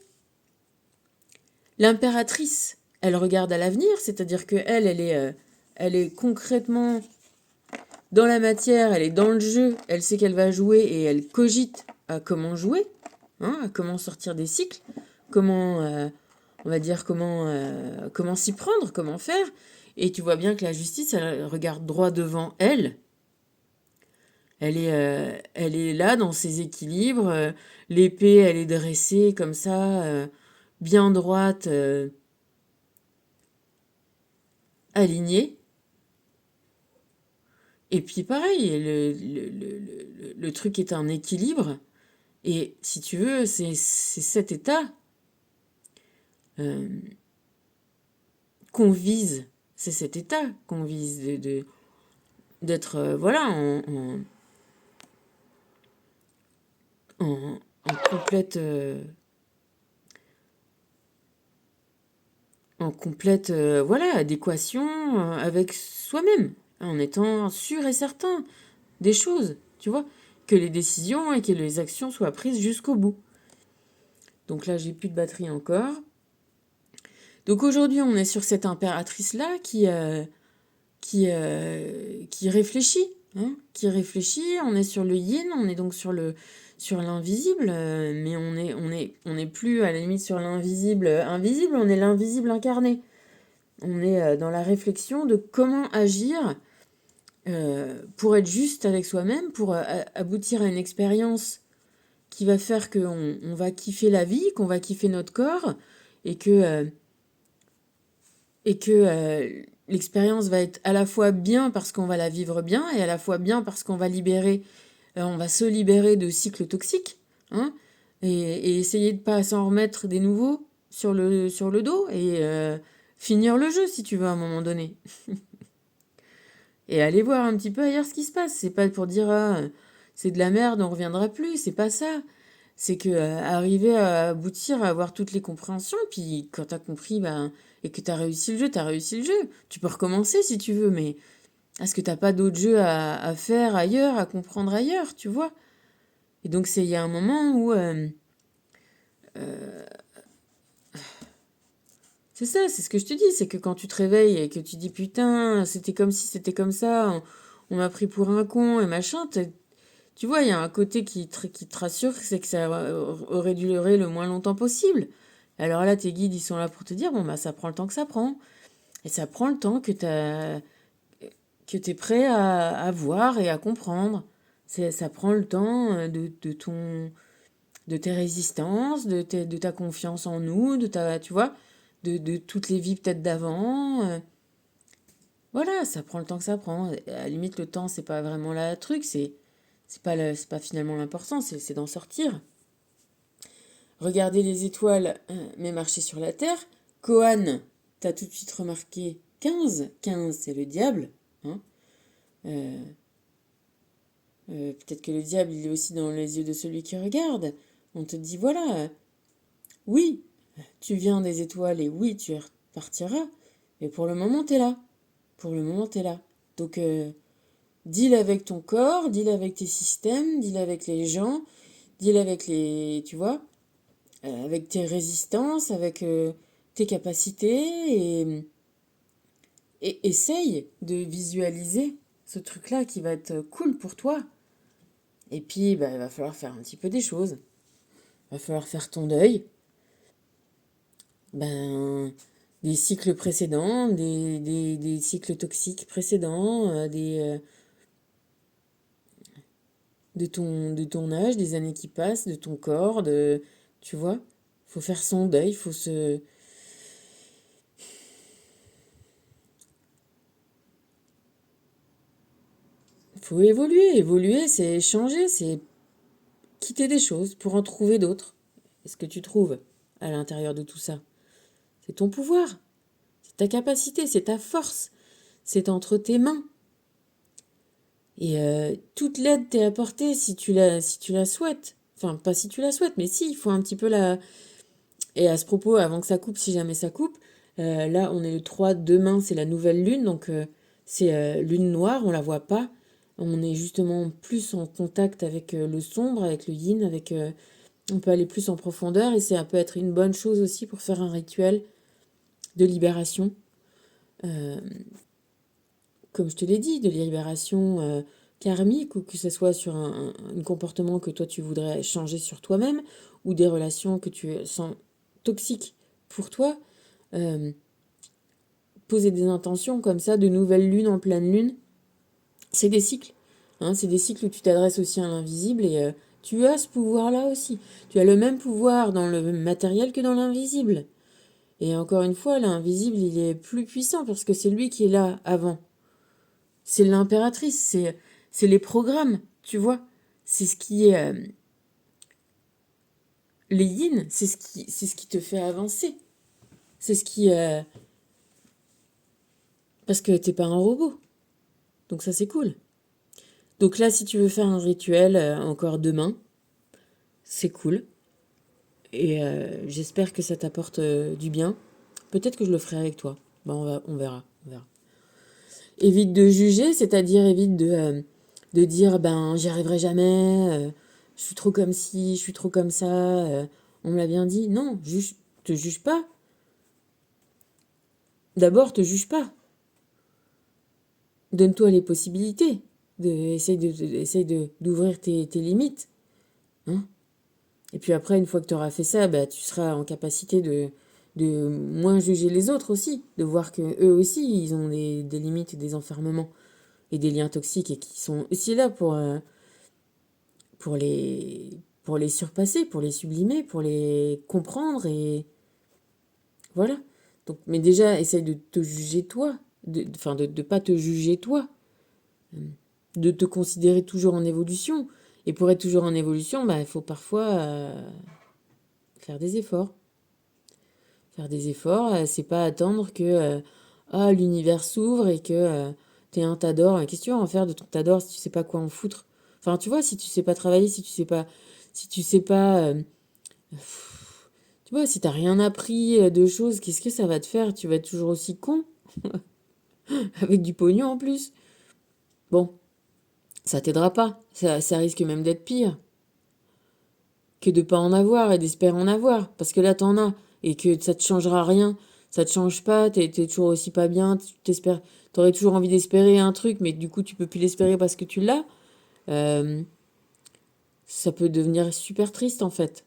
L'impératrice, elle regarde à l'avenir, c'est-à-dire que elle est concrètement dans la matière, elle est dans le jeu, elle sait qu'elle va jouer et elle cogite à comment jouer, hein, à comment sortir des cycles, comment, on va dire, comment s'y prendre, comment faire. Et tu vois bien que la justice, elle regarde droit devant elle. Elle est là dans ses équilibres. L'épée, elle est dressée comme ça, bien droite, alignée. Et puis pareil, le truc est un équilibre. Et si tu veux, c'est cet état euh, qu'on vise. C'est cet état qu'on vise d'être voilà, en complète, voilà, adéquation avec soi-même, en étant sûr et certain des choses, tu vois, que les décisions et que les actions soient prises jusqu'au bout. Donc là, j'ai plus de batterie encore. Donc aujourd'hui, on est sur cette impératrice-là qui réfléchit hein, qui réfléchit, on est sur le yin, on est donc sur l'invisible, mais on est plus à la limite sur l'invisible invisible, on est l'invisible incarné. On est dans la réflexion de comment agir pour être juste avec soi-même, pour aboutir à une expérience qui va faire qu'on on va kiffer la vie, qu'on va kiffer notre corps, et que l'expérience va être à la fois bien parce qu'on va la vivre bien, et à la fois bien parce qu'on va on va se libérer de cycles toxiques, hein, et essayer de pas s'en remettre des nouveaux sur le dos, et finir le jeu si tu veux à un moment donné. Et aller voir un petit peu ailleurs ce qui se passe. C'est pas pour dire ah, c'est de la merde, on reviendra plus, c'est pas ça. C'est que arriver à aboutir à avoir toutes les compréhensions, puis quand t'as compris ben, et que t'as réussi le jeu, t'as réussi le jeu. Tu peux recommencer si tu veux, mais est-ce que t'as pas d'autres jeux à faire ailleurs, à comprendre ailleurs, tu vois? Et donc il y a un moment où c'est ça, c'est ce que je te dis, c'est que quand tu te réveilles et que tu dis putain, c'était comme si c'était comme ça, on m'a pris pour un con et machin, tu vois, il y a un côté qui te rassure, c'est que ça aurait dû durer le moins longtemps possible. Alors là, tes guides, ils sont là pour te dire, bon, bah, ça prend le temps que ça prend. Et ça prend le temps que t'es prêt à voir et à comprendre. Ça prend le temps de tes résistances, de ta confiance en nous, tu vois, de toutes les vies peut-être d'avant. Voilà, ça prend le temps que ça prend. À la limite, le temps, c'est pas vraiment la truc, c'est pas finalement l'important, c'est d'en sortir. Regarder les étoiles, mais marcher sur la terre. Kohan, t'as tout de suite remarqué 15. 15, c'est le diable. Hein. Euh, Peut-être que le diable, il est aussi dans les yeux de celui qui regarde. On te dit, voilà, oui, tu viens des étoiles et oui, tu repartiras. Mais pour le moment, t'es là. Pour le moment, t'es là. Donc, deal avec ton corps, deal avec tes systèmes, deal avec les gens, deal avec tu vois, avec tes résistances, avec tes capacités, et essaye de visualiser ce truc-là qui va être cool pour toi. Et puis, bah, il va falloir faire un petit peu des choses. Il va falloir faire ton deuil. Ben, des cycles précédents, des cycles toxiques précédents, de ton âge, des années qui passent, de ton corps, tu vois. Faut faire son deuil, faut évoluer. Évoluer, c'est changer, c'est quitter des choses pour en trouver d'autres. Et ce que tu trouves à l'intérieur de tout ça, c'est ton pouvoir, c'est ta capacité, c'est ta force, c'est entre tes mains. Et toute l'aide t'est apportée si tu la souhaites. Enfin, pas si tu la souhaites, mais si, il faut un petit peu la... Et à ce propos, avant que ça coupe, si jamais ça coupe, là, on est le 3, demain, c'est la nouvelle lune, donc c'est lune noire, on la voit pas. On est justement plus en contact avec le sombre, avec le yin, on peut aller plus en profondeur, et ça peut être une bonne chose aussi pour faire un rituel de libération. Euh, Comme je te l'ai dit, de libération karmique, ou que ce soit sur un comportement que toi tu voudrais changer sur toi-même, ou des relations que tu sens toxiques pour toi. Euh, Poser des intentions comme ça, de nouvelle lune en pleine lune, c'est des cycles. Hein, c'est des cycles où tu t'adresses aussi à l'invisible, et tu as ce pouvoir-là aussi. Tu as le même pouvoir dans le matériel que dans l'invisible. Et encore une fois, l'invisible, il est plus puissant parce que c'est lui qui est là avant. C'est l'impératrice, c'est les programmes, tu vois. C'est ce qui est les yin, c'est ce qui te fait avancer. C'est ce qui parce que t'es pas un robot. Donc ça c'est cool. Donc là si tu veux faire un rituel encore demain, c'est cool et j'espère que ça t'apporte du bien. Peut-être que je le ferai avec toi. Bah on verra, on verra. Évite de juger, c'est-à-dire évite de dire ben j'y arriverai jamais, je suis trop comme ci, je suis trop comme ça, on me l'a bien dit. Non, te juge pas. D'abord, te juge pas. Donne-toi les possibilités. d'ouvrir tes limites. Hein. Et puis après, une fois que tu auras fait ça, bah, tu seras en capacité de moins juger les autres aussi, de voir que eux aussi, ils ont des limites et des enfermements et des liens toxiques et qui sont aussi là pour pour les surpasser, pour les sublimer, pour les comprendre et voilà. Donc, mais déjà, essaye de te juger toi, enfin de pas te juger toi, de te considérer toujours en évolution. Et pour être toujours en évolution, bah, il faut parfois faire des efforts. Faire des efforts, c'est pas attendre que l'univers s'ouvre et que t'es un t'adore. Qu'est-ce que tu vas en faire de ton t'adore si tu sais pas quoi en foutre? Enfin, tu vois, si tu sais pas travailler, si tu sais pas, tu vois, si t'as rien appris de choses, qu'est-ce que ça va te faire? Tu vas être toujours aussi con, avec du pognon en plus. Bon, ça t'aidera pas. Ça risque même d'être pire que de pas en avoir et d'espérer en avoir. Parce que là, t'en as. Et que ça te changera rien. Ça te change pas, t'es toujours aussi pas bien, t'aurais toujours envie d'espérer un truc, mais du coup, tu peux plus l'espérer parce que tu l'as. Euh, Ça peut devenir super triste, en fait.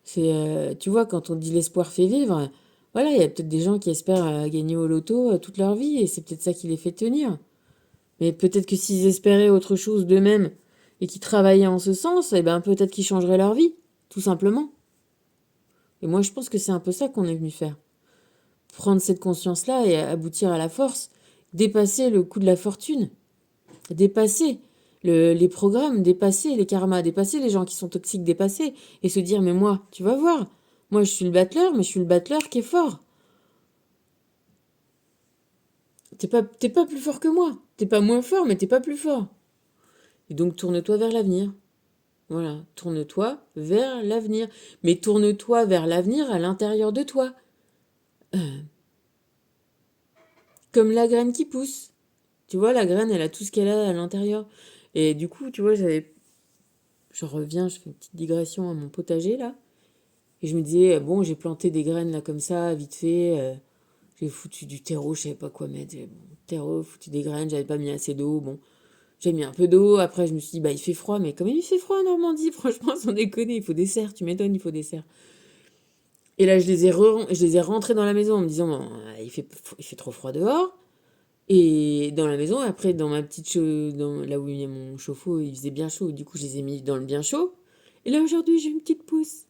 Tu vois, quand on dit l'espoir fait vivre, voilà, il y a peut-être des gens qui espèrent gagner au loto toute leur vie, et c'est peut-être ça qui les fait tenir. Mais peut-être que s'ils espéraient autre chose d'eux-mêmes et qu'ils travaillaient en ce sens, eh ben peut-être qu'ils changeraient leur vie, tout simplement. Et moi, je pense que c'est un peu ça qu'on est venu faire. Prendre cette conscience-là et aboutir à la force, dépasser le coup de la fortune, dépasser les programmes, dépasser les karmas, dépasser les gens qui sont toxiques, dépasser et se dire, mais moi, tu vas voir, moi je suis le battleur, mais je suis le battleur qui est fort. T'es pas plus fort que moi. T'es pas moins fort, mais t'es pas plus fort. Et donc tourne-toi vers l'avenir. Voilà, tourne-toi vers l'avenir. Mais tourne-toi vers l'avenir à l'intérieur de toi. Comme la graine qui pousse. Tu vois, la graine, elle a tout ce qu'elle a à l'intérieur. Et du coup, tu vois, je reviens, je fais une petite digression à mon potager, là. Et je me disais, bon, j'ai planté des graines, là, comme ça, vite fait. J'ai foutu du terreau, je savais pas quoi mettre. Bon, terreau, foutu des graines, j'avais pas mis assez d'eau. Bon, j'ai mis un peu d'eau. Après, je me suis dit, bah, il fait froid. Mais quand même, il fait froid en Normandie. Franchement, sans déconner, il faut des serres. Tu m'étonnes, il faut des serres. Et là, je les ai rentrés dans la maison en me disant, bon, il fait trop froid dehors. Et dans la maison, après, dans ma petite là où il y a mon chauffe-eau, il faisait bien chaud. Du coup, je les ai mis dans le bien chaud. Et là, aujourd'hui, j'ai une petite pousse.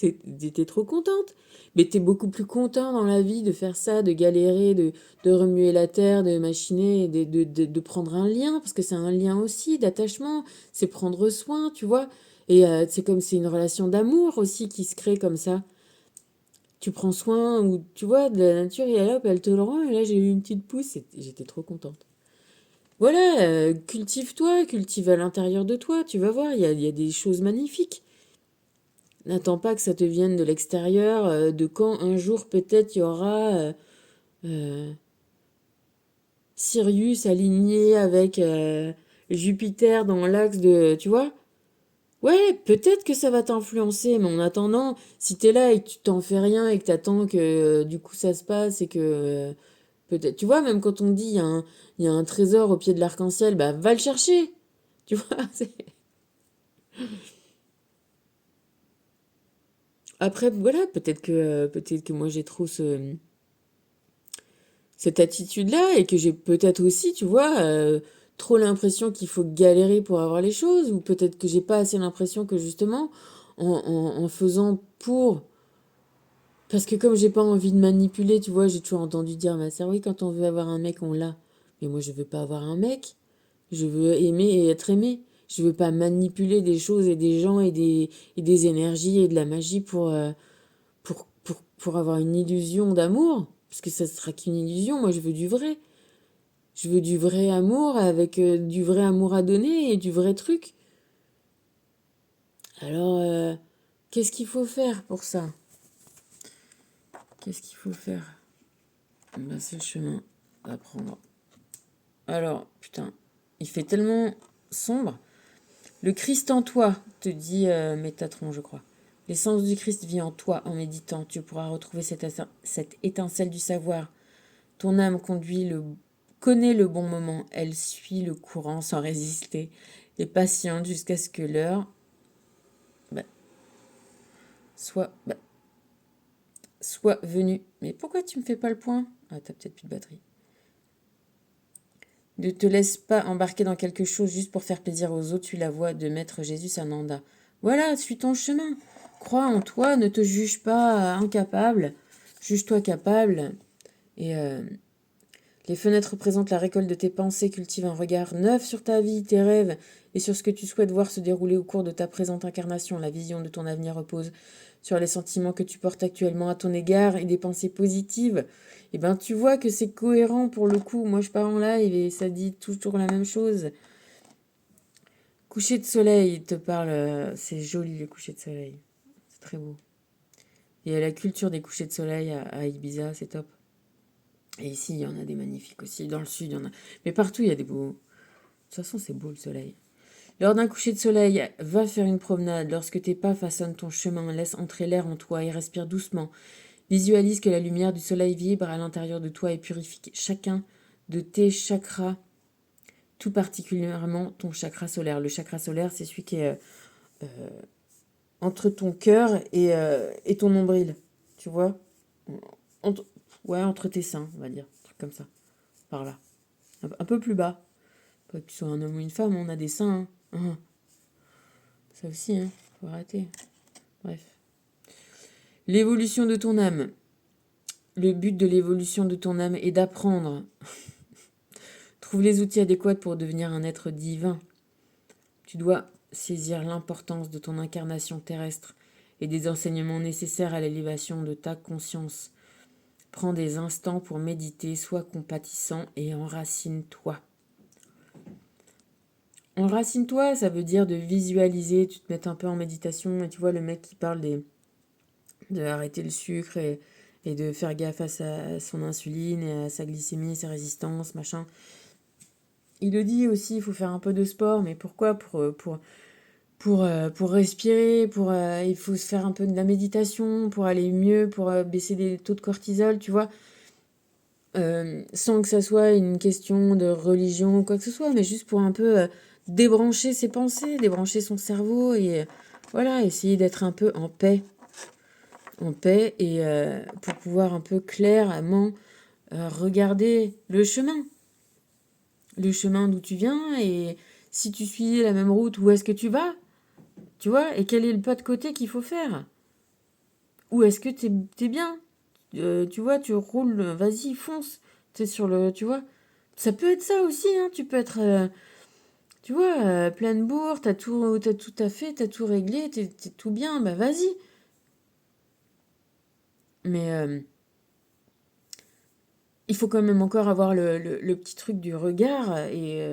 J'étais trop contente. Mais t'es beaucoup plus content dans la vie de faire ça, de galérer, de remuer la terre, de machiner, de prendre un lien, parce que c'est un lien aussi d'attachement. C'est prendre soin, tu vois. Et c'est comme c'est une relation d'amour aussi qui se crée comme ça. Tu prends soin, ou tu vois, de la nature, et hop, elle te le rend. Et là, j'ai eu une petite pousse, j'étais trop contente. Voilà, cultive-toi, cultive à l'intérieur de toi, tu vas voir, il y a des choses magnifiques. N'attends pas que ça te vienne de l'extérieur, de quand un jour peut-être il y aura euh, Sirius aligné avec Jupiter dans l'axe de... Tu vois? Ouais, peut-être que ça va t'influencer, mais en attendant, si t'es là et que tu t'en fais rien et que t'attends que du coup ça se passe et que peut-être... Tu vois, même quand on dit il y a un trésor au pied de l'arc-en-ciel, bah va le chercher. Tu vois? Après, voilà, peut-être que moi j'ai trop cette attitude-là et que j'ai peut-être aussi, tu vois, trop l'impression qu'il faut galérer pour avoir les choses, ou peut-être que j'ai pas assez l'impression que justement, en faisant pour... Parce que comme j'ai pas envie de manipuler, tu vois, j'ai toujours entendu dire à ma sœur, oui, quand on veut avoir un mec, on l'a. Mais moi, je veux pas avoir un mec. Je veux aimer et être aimé. Je veux pas manipuler des choses et des gens et des énergies et de la magie pour avoir une illusion d'amour. Parce que ça sera qu'une illusion. Moi, je veux du vrai. Je veux du vrai amour avec du vrai amour à donner et du vrai truc. Alors, qu'est-ce qu'il faut faire pour ça? Qu'est-ce qu'il faut faire? Ben, c'est le chemin à prendre. Alors, putain, il fait tellement sombre. Le Christ en toi, te dit Métatron, je crois. L'essence du Christ vit en toi en méditant. Tu pourras retrouver cette étincelle du savoir. Ton âme connaît le bon moment. Elle suit le courant sans résister et patiente jusqu'à ce que l'heure bah, soit, bah, soit venue. Mais pourquoi tu me fais pas le point? Ah, t'as peut-être plus de batterie. Ne te laisse pas embarquer dans quelque chose juste pour faire plaisir aux autres, suis la voie de Maître Jésus Sananda. Voilà, suis ton chemin. Crois en toi, ne te juge pas incapable. Juge-toi capable. Et les fenêtres représentent la récolte de tes pensées, cultive un regard neuf sur ta vie, tes rêves et sur ce que tu souhaites voir se dérouler au cours de ta présente incarnation. La vision de ton avenir repose sur les sentiments que tu portes actuellement à ton égard et des pensées positives. Et ben tu vois que c'est cohérent pour le coup. Moi je pars en live et ça dit toujours la même chose. Coucher de soleil, il te parle, c'est joli les couchers de soleil. C'est très beau. Et la culture des couchers de soleil à Ibiza, c'est top. Et ici, il y en a des magnifiques aussi. Dans le sud, il y en a. Mais partout, il y a des beaux. De toute façon, c'est beau le soleil. Lors d'un coucher de soleil, va faire une promenade. Lorsque tes pas façonnent ton chemin, laisse entrer l'air en toi et respire doucement. Visualise que la lumière du soleil vibre à l'intérieur de toi et purifie chacun de tes chakras, tout particulièrement ton chakra solaire. Le chakra solaire, c'est celui qui est entre ton cœur et ton nombril. Tu vois entre, ouais, entre tes seins, on va dire. Un truc comme ça. Par là. Un peu plus bas. Pas que tu sois un homme ou une femme, on a des seins. Hein. Ça aussi, hein. Faut arrêter. Bref. L'évolution de ton âme. Le but de l'évolution de ton âme est d'apprendre. Trouve les outils adéquats pour devenir un être divin. Tu dois saisir l'importance de ton incarnation terrestre et des enseignements nécessaires à l'élévation de ta conscience. Prends des instants pour méditer, sois compatissant et enracine-toi. Enracine-toi, ça veut dire de visualiser, tu te mets un peu en méditation et tu vois le mec qui parle de arrêter le sucre et de faire gaffe à son insuline et à sa glycémie, sa résistance, machin. Il le dit aussi, il faut faire un peu de sport, mais pourquoi pour respirer, il faut se faire un peu de la méditation, pour aller mieux, pour baisser les taux de cortisol, tu vois. Sans que ça soit une question de religion ou quoi que ce soit, mais juste pour un peu débrancher ses pensées, débrancher son cerveau et voilà, essayer d'être un peu en paix et pour pouvoir un peu clairement regarder le chemin d'où tu viens et si tu suis la même route, où est-ce que tu vas, tu vois, et quel est le pas de côté qu'il faut faire. Où est-ce que t'es bien, tu vois, tu roules, vas-y, fonce, t'es sur le, tu vois. Ça peut être ça aussi, hein, tu peux être, tu vois, pleine bourre, t'as tout à fait, t'as tout réglé, t'es tout bien, bah vas-y. Mais il faut quand même encore avoir le petit truc du regard et,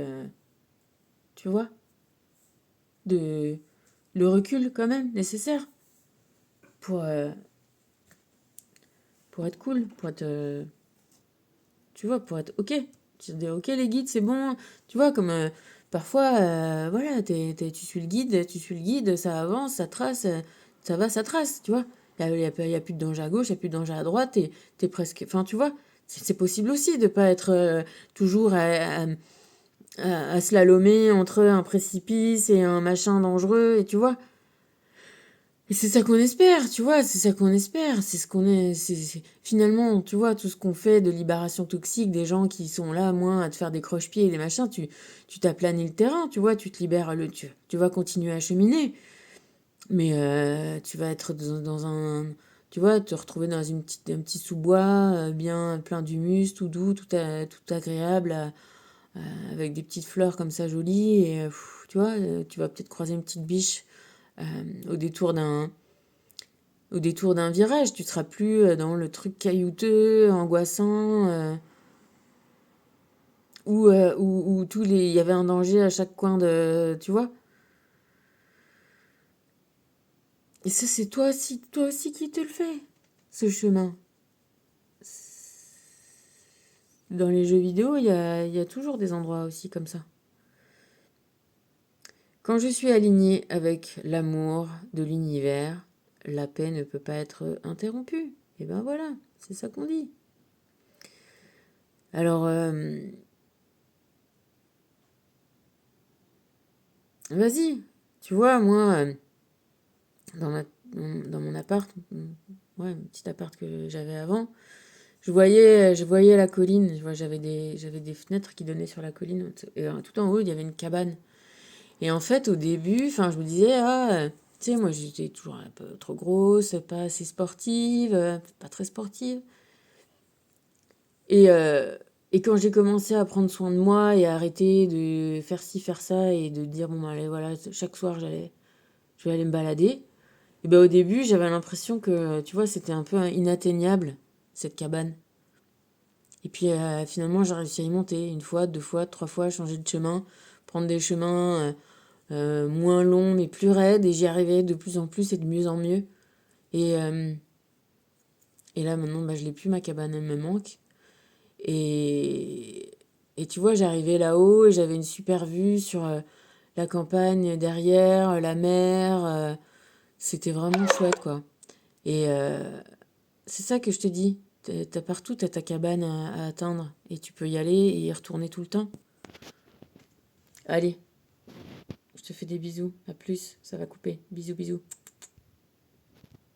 tu vois, de le recul quand même nécessaire pour, euh, pour être cool, pour être, tu vois, pour être ok. Tu dis ok les guides, c'est bon, tu vois, comme parfois, voilà, tu suis le guide, ça avance, ça trace, ça va, ça trace, tu vois. Il y a plus de danger à gauche, il n'y a plus de danger à droite, t'es presque, enfin, tu vois, c'est possible aussi de pas être toujours à slalomer entre un précipice et un machin dangereux, et tu vois. Et c'est ça qu'on espère, tu vois, c'est ça qu'on espère, c'est ce qu'on est, finalement, tu vois, tout ce qu'on fait de libération toxique, des gens qui sont là, moins à te faire des croche-pieds et des machins, tu t'aplanis le terrain, tu vois, tu te libères, tu vas continuer à cheminer, mais tu vas être dans un, tu vois, te retrouver dans un petit sous-bois, bien plein d'humus, tout doux, tout agréable, avec des petites fleurs comme ça jolies, et tu vois, tu vas peut-être croiser une petite biche euh, au détour d'un virage, tu seras plus dans le truc caillouteux, angoissant, où il y avait un danger à chaque coin de, tu vois. Et ça, c'est toi aussi qui te le fais, ce chemin. Dans les jeux vidéo, il y a toujours des endroits aussi comme ça. Quand je suis alignée avec l'amour de l'univers, la paix ne peut pas être interrompue. Et ben voilà, c'est ça qu'on dit. Alors, Vas-y, tu vois, moi, dans dans mon appart, ouais, un petit appart que j'avais avant, je voyais la colline, j'avais des fenêtres qui donnaient sur la colline, et tout en haut, il y avait une cabane. Et en fait, au début, enfin, je me disais, tu sais, moi, j'étais toujours un peu trop grosse, pas assez sportive, pas très sportive. Et, euh, et quand j'ai commencé à prendre soin de moi et à arrêter de faire ci, faire ça, et de dire, bon, bah, allez, voilà, chaque soir, je vais aller me balader. Et ben, au début, j'avais l'impression que, tu vois, c'était un peu inatteignable, cette cabane. Et puis, finalement, j'ai réussi à y monter une fois, deux fois, trois fois, changer de chemin, prendre des chemins moins longs mais plus raides, et j'y arrivais de plus en plus et de mieux en mieux. Et, euh, et là, maintenant, bah, je l'ai plus, ma cabane, elle me manque. Et, et tu vois, j'arrivais là-haut et j'avais une super vue sur la campagne derrière, la mer. C'était vraiment chouette, quoi. Et c'est ça que je te dis. T'as partout, t'as ta cabane à atteindre. Et tu peux y aller et y retourner tout le temps. Allez, je te fais des bisous. À plus, ça va couper. Bisous, bisous.